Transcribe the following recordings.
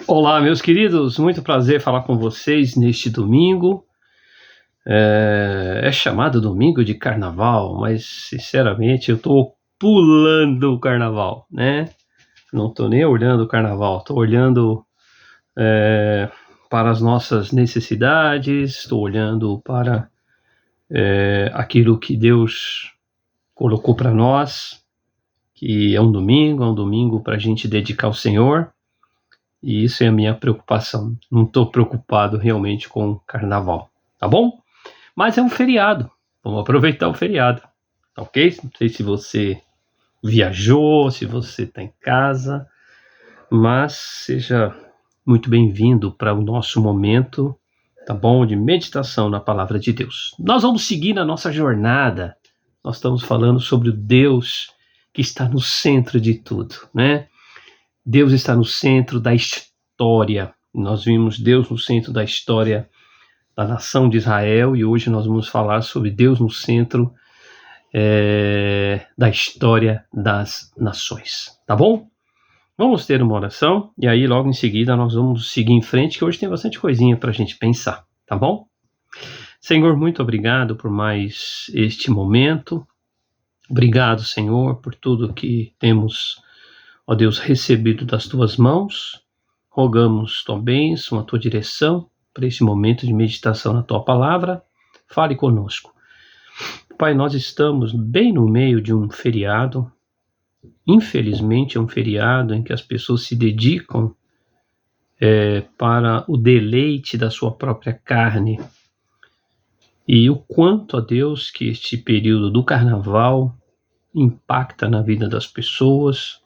Olá, meus queridos, muito prazer falar com vocês neste domingo. É chamado domingo de carnaval, mas sinceramente eu tô pulando o carnaval, né? Não tô nem olhando o carnaval, tô olhando para as nossas necessidades, tô olhando para aquilo que Deus colocou para nós, que é um domingo para a gente dedicar ao Senhor. E isso é a minha preocupação. Não estou preocupado realmente com o carnaval, tá bom? Mas é um feriado. Vamos aproveitar o feriado, tá ok? Não sei se você viajou, se você está em casa, mas seja muito bem-vindo para o nosso momento, tá bom? De meditação na palavra de Deus. Nós vamos seguir na nossa jornada. Nós estamos falando sobre o Deus que está no centro de tudo, né? Deus está no centro da história. Nós vimos Deus no centro da história da nação de Israel e hoje nós vamos falar sobre Deus no centro da história das nações. Tá bom? Vamos ter uma oração e aí logo em seguida nós vamos seguir em frente, que hoje tem bastante coisinha para a gente pensar. Tá bom? Senhor, muito obrigado por mais este momento. Obrigado, Senhor, por tudo que temos, ó Deus, recebido das tuas mãos. Rogamos tua bênção, a tua direção para esse momento de meditação na tua palavra. Fale conosco. Pai, nós estamos bem no meio de um feriado. Infelizmente é um feriado em que as pessoas se dedicam para o deleite da sua própria carne. E o quanto, ó Deus, que este período do carnaval impacta na vida das pessoas.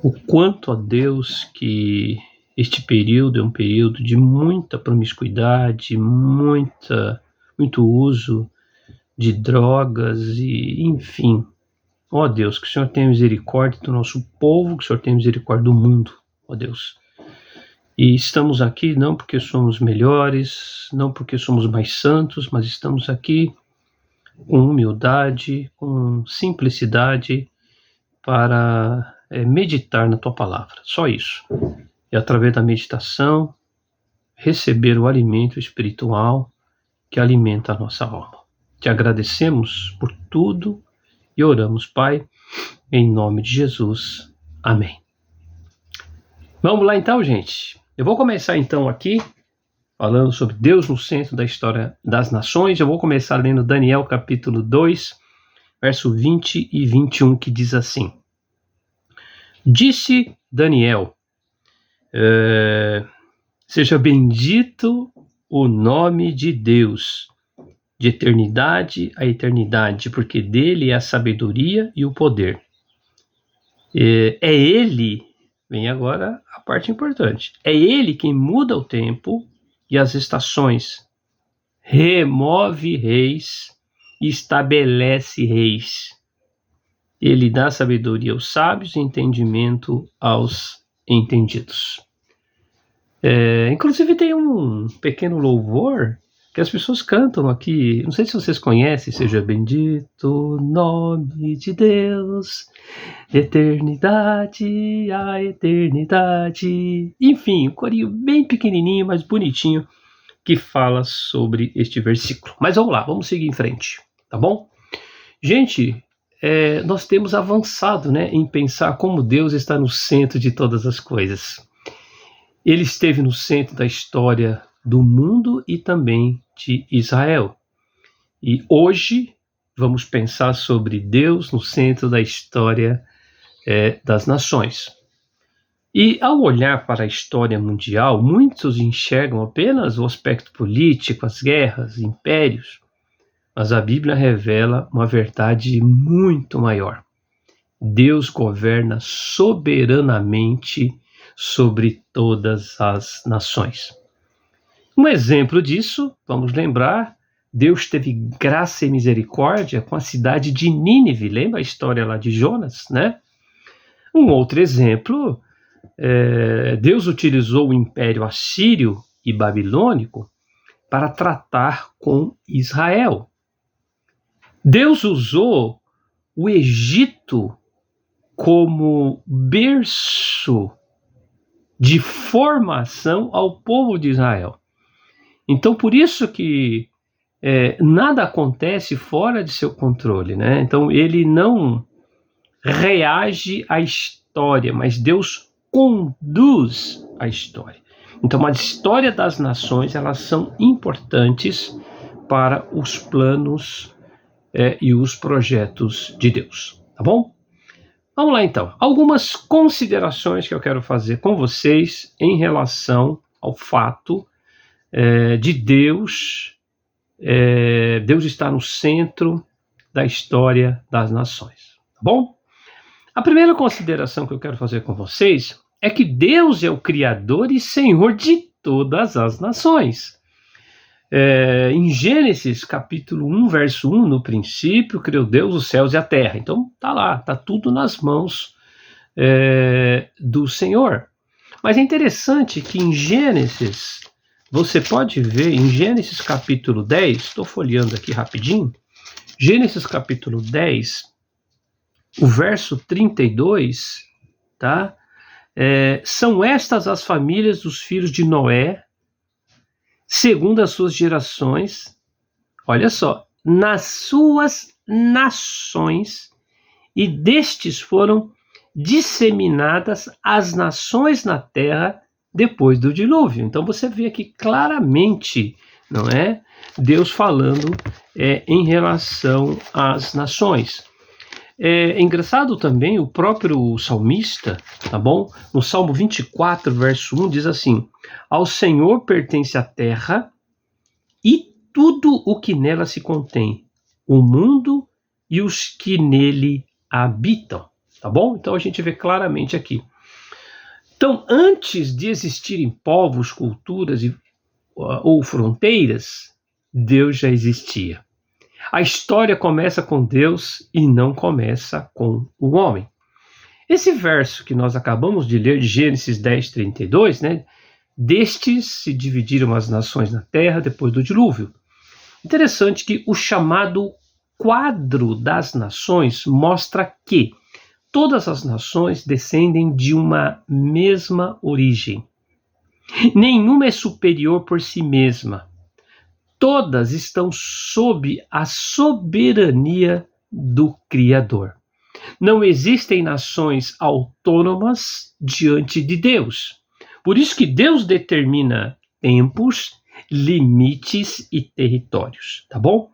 O quanto, ó Deus, que este período é um período de muita promiscuidade, muito uso de drogas e, enfim. Ó Deus, que o Senhor tenha misericórdia do nosso povo, que o Senhor tenha misericórdia do mundo, ó Deus. E estamos aqui não porque somos melhores, não porque somos mais santos, mas estamos aqui com humildade, com simplicidade para meditar na tua palavra. Só isso. E através da meditação, receber o alimento espiritual que alimenta a nossa alma. Te agradecemos por tudo e oramos, Pai, em nome de Jesus. Amém. Vamos lá então, gente. Eu vou começar então aqui, falando sobre Deus no centro da história das nações. Eu vou começar lendo Daniel capítulo 2, verso 20 e 21, que diz assim: Disse Daniel, seja bendito o nome de Deus, de eternidade a eternidade, porque dele é a sabedoria e o poder. É ele, vem agora a parte importante, é ele quem muda o tempo e as estações, remove reis e estabelece reis. Ele dá sabedoria aos sábios e entendimento aos entendidos. Inclusive tem um pequeno louvor que as pessoas cantam aqui, não sei se vocês conhecem, seja bendito o nome de Deus, eternidade a eternidade. Enfim, um corinho bem pequenininho, mas bonitinho, que fala sobre este versículo. Mas vamos lá, vamos seguir em frente, tá bom? Gente, nós temos avançado, né, em pensar como Deus está no centro de todas as coisas. Ele esteve no centro da história do mundo e também de Israel. E hoje vamos pensar sobre Deus no centro da história das nações. E ao olhar para a história mundial, muitos enxergam apenas o aspecto político, as guerras, impérios, mas a Bíblia revela uma verdade muito maior. Deus governa soberanamente sobre todas as nações. Um exemplo disso, vamos lembrar, Deus teve graça e misericórdia com a cidade de Nínive, lembra a história lá de Jonas, né? Um outro exemplo, Deus utilizou o Império Assírio e Babilônico para tratar com Israel. Deus usou o Egito como berço de formação ao povo de Israel. Então, por isso que nada acontece fora de seu controle, né? Então, ele não reage à história, mas Deus conduz a história. Então, a história das nações, elas são importantes para os planos e os projetos de Deus, tá bom? Vamos lá, então. Algumas considerações que eu quero fazer com vocês em relação ao fato de Deus estar no centro da história das nações, tá bom? A primeira consideração que eu quero fazer com vocês é que Deus é o Criador e Senhor de todas as nações. Em Gênesis capítulo 1, verso 1, no princípio criou Deus os céus e a terra. Então tá lá, tá tudo nas mãos do Senhor. Mas é interessante que em Gênesis, você pode ver em Gênesis capítulo 10, estou folheando aqui rapidinho, Gênesis capítulo 10, o verso 32, tá? São estas as famílias dos filhos de Noé, segundo as suas gerações, olha só, nas suas nações, e destes foram disseminadas as nações na terra depois do dilúvio. Então você vê aqui claramente, não é? Deus falando em relação às nações. É engraçado também o próprio salmista, tá bom? No Salmo 24, verso 1, diz assim: ao Senhor pertence a terra e tudo o que nela se contém, o mundo e os que nele habitam, tá bom? Então a gente vê claramente aqui. Então, antes de existirem povos, culturas ou fronteiras, Deus já existia. A história começa com Deus e não começa com o homem. Esse verso que nós acabamos de ler, de Gênesis 10, 32, né? Destes se dividiram as nações na terra depois do dilúvio. Interessante que o chamado quadro das nações mostra que todas as nações descendem de uma mesma origem. Nenhuma é superior por si mesma. Todas estão sob a soberania do Criador. Não existem nações autônomas diante de Deus. Por isso que Deus determina tempos, limites e territórios, tá bom?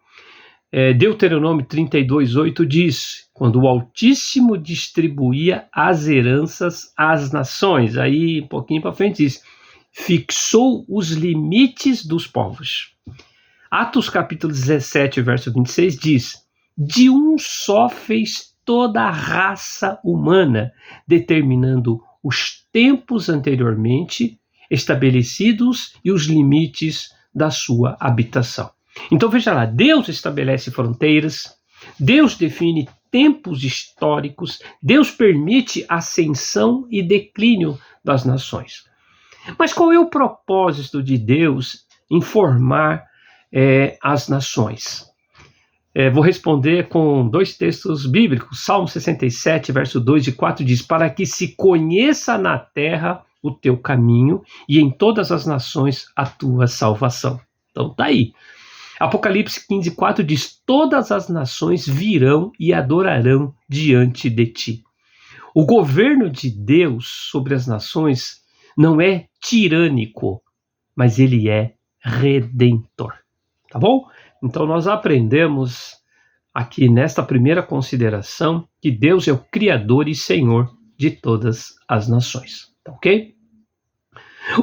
Deuteronômio 32:8 diz: quando o Altíssimo distribuía as heranças às nações, aí um pouquinho para frente diz: fixou os limites dos povos. Atos capítulo 17, verso 26 diz: de um só fez toda a raça humana, determinando os tempos anteriormente estabelecidos e os limites da sua habitação. Então veja lá, Deus estabelece fronteiras, Deus define tempos históricos, Deus permite ascensão e declínio das nações. Mas qual é o propósito de Deus em formar as nações? Vou responder com dois textos bíblicos. Salmo 67, verso 2 e 4 diz: para que se conheça na terra o teu caminho e em todas as nações a tua salvação. Então tá aí. Apocalipse 15, 4 diz: todas as nações virão e adorarão diante de ti. O governo de Deus sobre as nações não é tirânico, mas ele é redentor. Tá bom? Então nós aprendemos aqui nesta primeira consideração que Deus é o Criador e Senhor de todas as nações. Tá ok?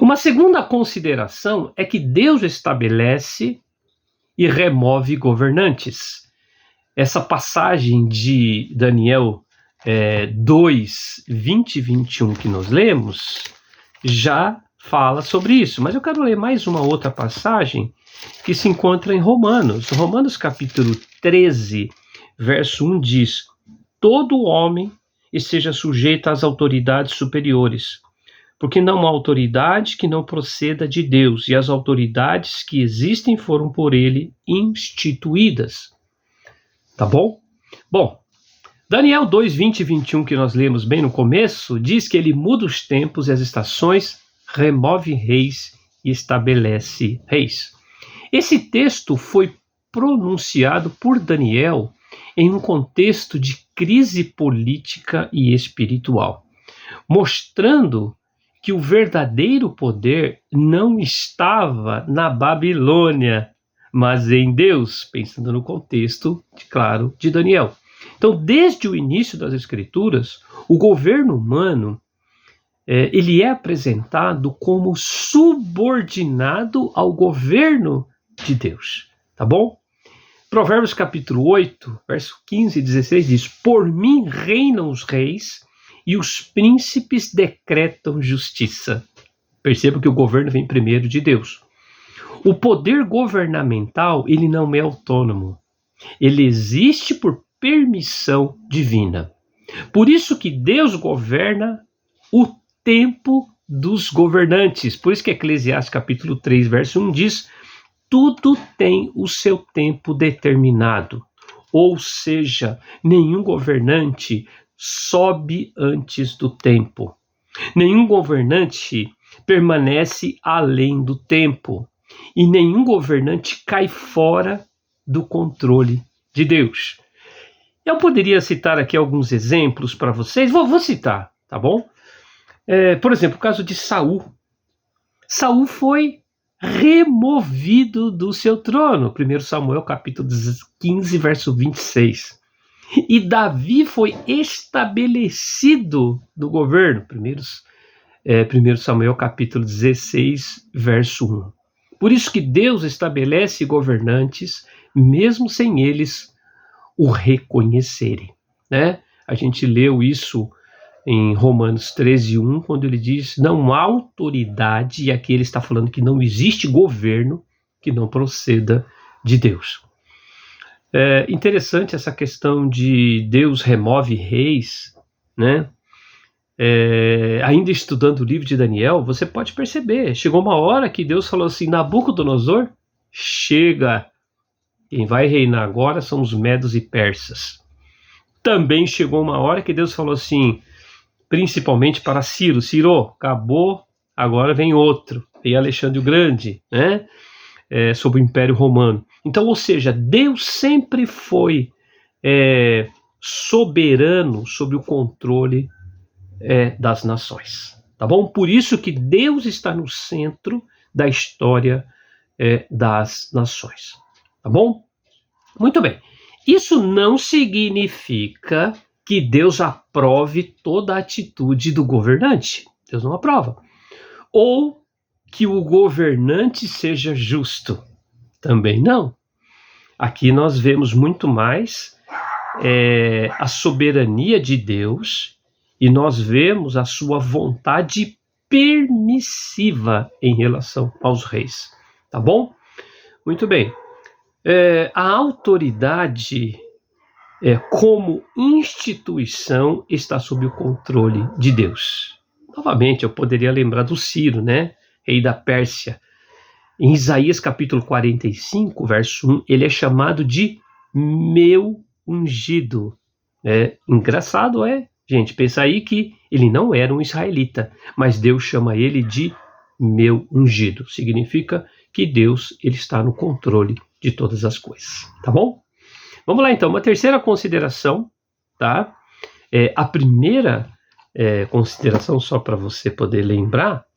Uma segunda consideração é que Deus estabelece e remove governantes. Essa passagem de Daniel 2, 20 e 21 que nós lemos já fala sobre isso, mas eu quero ler mais uma outra passagem que se encontra em Romanos. Romanos capítulo 13, verso 1 diz: todo homem esteja sujeito às autoridades superiores, porque não há autoridade que não proceda de Deus, e as autoridades que existem foram por ele instituídas. Tá bom? Bom, Daniel 2, 20 e 21, que nós lemos bem no começo, diz que ele muda os tempos e as estações, remove reis e estabelece reis. Esse texto foi pronunciado por Daniel em um contexto de crise política e espiritual, mostrando que o verdadeiro poder não estava na Babilônia, mas em Deus, pensando no contexto, claro, de Daniel. Então, desde o início das Escrituras, o governo humano ele é apresentado como subordinado ao governo de Deus, tá bom? Provérbios capítulo 8, verso 15 e 16 diz: Por mim reinam os reis e os príncipes decretam justiça. Perceba que o governo vem primeiro de Deus. O poder governamental, ele não é autônomo. Ele existe por permissão divina. Por isso que Deus governa o tempo dos governantes. Por isso que Eclesiastes capítulo 3, verso 1 diz: tudo tem o seu tempo determinado. Ou seja, nenhum governante sobe antes do tempo. Nenhum governante permanece além do tempo. E nenhum governante cai fora do controle de Deus. Eu poderia citar aqui alguns exemplos para vocês. Vou citar, tá bom? Por exemplo, o caso de Saul. Saul foi removido do seu trono. 1 Samuel capítulo 15, verso 26. E Davi foi estabelecido do governo. 1 Samuel capítulo 16, verso 1. Por isso que Deus estabelece governantes, mesmo sem eles o reconhecerem, né? A gente leu isso em Romanos 13, 1, quando ele diz: não há autoridade, e aqui ele está falando que não existe governo que não proceda de Deus. É interessante essa questão de Deus remove reis, né? Ainda estudando o livro de Daniel, você pode perceber, chegou uma hora que Deus falou assim: Nabucodonosor, chega, quem vai reinar agora são os medos e persas. Também chegou uma hora que Deus falou assim, principalmente para Ciro: Ciro, acabou, agora vem outro, vem Alexandre o Grande, né? Sobre o Império Romano. Então, ou seja, Deus sempre foi soberano sobre o controle das nações, tá bom? Por isso que Deus está no centro da história das nações, tá bom? Muito bem. Isso não significa que Deus aprove toda a atitude do governante. Deus não aprova. Ou que o governante seja justo. Também não. Aqui nós vemos muito mais a soberania de Deus e nós vemos a sua vontade permissiva em relação aos reis. Tá bom? Muito bem. A autoridade como instituição está sob o controle de Deus. Novamente, eu poderia lembrar do Ciro, né? Rei da Pérsia. Em Isaías capítulo 45, verso 1, ele é chamado de meu ungido. Engraçado, gente, pensa aí que ele não era um israelita, mas Deus chama ele de meu ungido. Significa que Deus ele está no controle de todas as coisas, tá bom? Vamos lá então, uma terceira consideração, tá? A primeira consideração, só para você poder lembrar,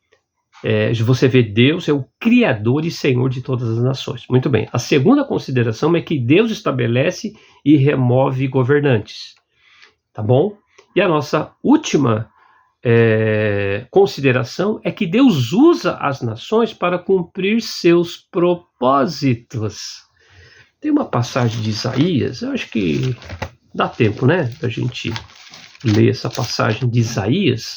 você vê Deus é o Criador e Senhor de todas as nações. Muito bem. A segunda consideração é que Deus estabelece e remove governantes, tá bom? E a nossa última consideração é que Deus usa as nações para cumprir seus propósitos. Tem uma passagem de Isaías, eu acho que dá tempo, né, da gente ler essa passagem de Isaías.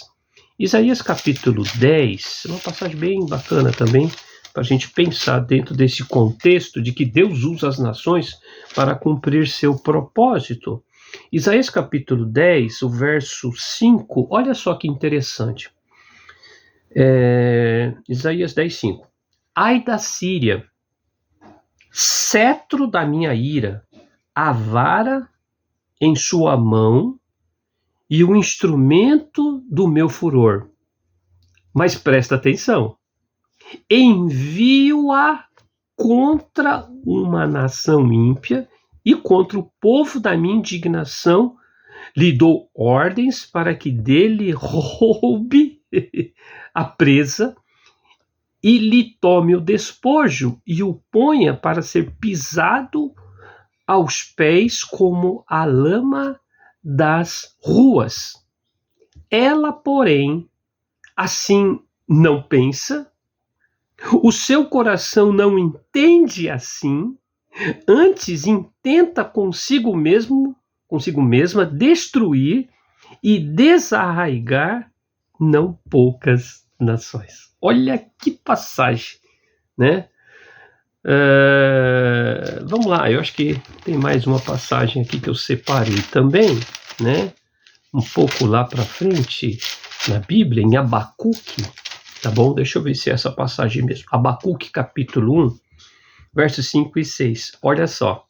Isaías capítulo 10, uma passagem bem bacana também, para a gente pensar dentro desse contexto de que Deus usa as nações para cumprir seu propósito. Isaías capítulo 10, o verso 5, olha só que interessante. Isaías 10, 5. Ai da Síria, cetro da minha ira, a vara em sua mão e o instrumento do meu furor. Mas presta atenção. Envio-a contra uma nação ímpia e contra o povo da minha indignação. Lhe dou ordens para que dele roube a presa e lhe tome o despojo e o ponha para ser pisado aos pés como a lama das ruas. Ela, porém, assim não pensa, o seu coração não entende assim, antes intenta consigo mesma destruir e desarraigar não poucas nações. Olha que passagem, né? Vamos lá, eu acho que tem mais uma passagem aqui que eu separei também, né? Um pouco lá para frente na Bíblia, em Abacuque, tá bom? Deixa eu ver se é essa passagem mesmo. Abacuque capítulo 1, versos 5 e 6. Olha só.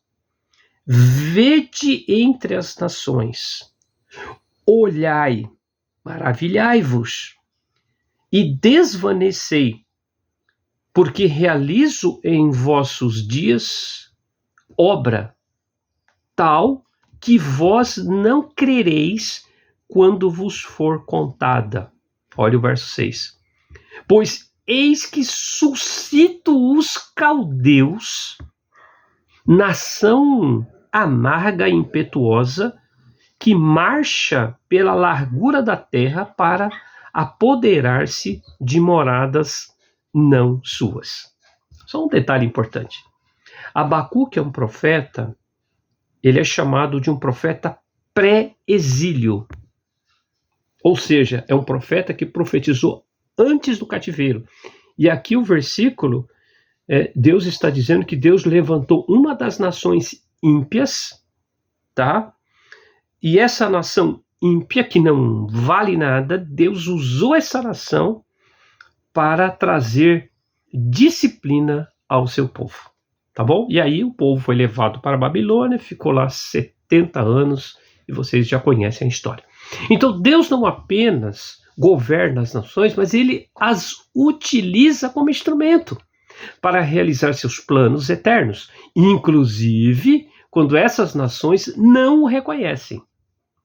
Vede entre as nações, olhai, maravilhai-vos e desvanecei, porque realizo em vossos dias obra tal que vós não crereis quando vos for contada. Olha o verso 6. Pois eis que suscito os caldeus, nação amarga e impetuosa, que marcha pela largura da terra para apoderar-se de moradas não suas. Só um detalhe importante. Abacuque é um profeta, ele é chamado de um profeta pré-exílio. Ou seja, é um profeta que profetizou antes do cativeiro. E aqui o versículo, Deus está dizendo que Deus levantou uma das nações ímpias, tá? E essa nação ímpia, que não vale nada, Deus usou essa nação para trazer disciplina ao seu povo, tá bom? E aí o povo foi levado para a Babilônia, ficou lá 70 anos, e vocês já conhecem a história. Então Deus não apenas governa as nações, mas ele as utiliza como instrumento para realizar seus planos eternos, inclusive quando essas nações não o reconhecem.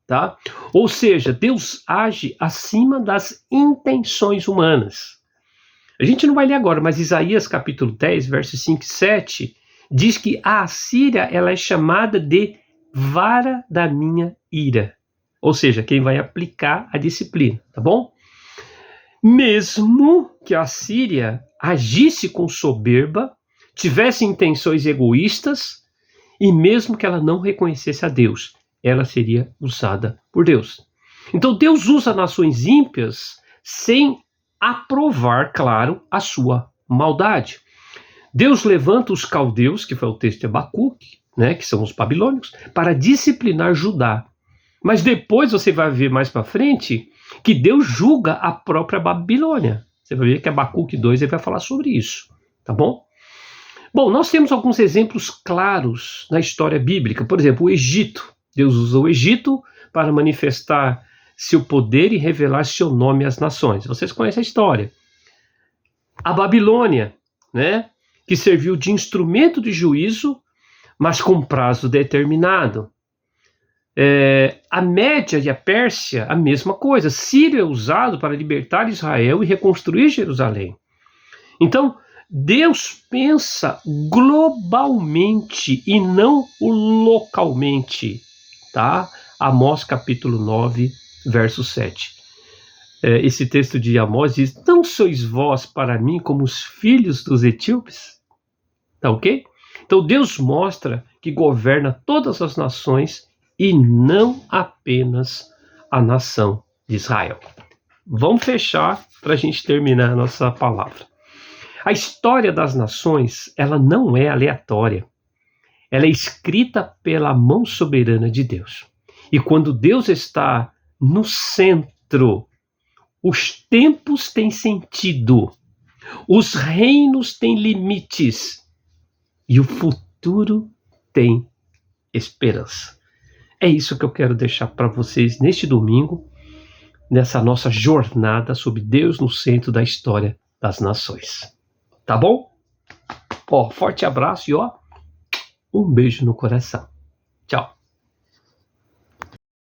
Tá? Ou seja, Deus age acima das intenções humanas. A gente não vai ler agora, mas Isaías capítulo 10, versos 5 e 7, diz que a Assíria ela é chamada de vara da minha ira. Ou seja, quem vai aplicar a disciplina, tá bom? Mesmo que a Assíria agisse com soberba, tivesse intenções egoístas, e mesmo que ela não reconhecesse a Deus, ela seria usada por Deus. Então Deus usa nações ímpias sem aprovar, claro, a sua maldade. Deus levanta os caldeus, que foi o texto de Abacuque, né, que são os babilônicos, para disciplinar Judá. Mas depois você vai ver mais para frente que Deus julga a própria Babilônia. Você vai ver que Abacuque 2 ele vai falar sobre isso, tá bom? Bom, nós temos alguns exemplos claros na história bíblica. Por exemplo, o Egito. Deus usou o Egito para manifestar seu poder e revelar seu nome às nações. Vocês conhecem a história. A Babilônia, né, que serviu de instrumento de juízo, mas com prazo determinado. A Média e a Pérsia, a mesma coisa. Sírio é usado para libertar Israel e reconstruir Jerusalém. Então, Deus pensa globalmente e não localmente, tá? Amós capítulo 9, verso 7. Esse texto de Amós diz: não sois vós para mim como os filhos dos etíopes? Tá ok? Então Deus mostra que governa todas as nações e não apenas a nação de Israel. Vamos fechar para a gente terminar a nossa palavra. A história das nações, ela não é aleatória. Ela é escrita pela mão soberana de Deus. E quando Deus está no centro, os tempos têm sentido, os reinos têm limites e o futuro tem esperança. É isso que eu quero deixar para vocês neste domingo, nessa nossa jornada sobre Deus no centro da história das nações. Tá bom? Ó, forte abraço e ó, um beijo no coração. Tchau.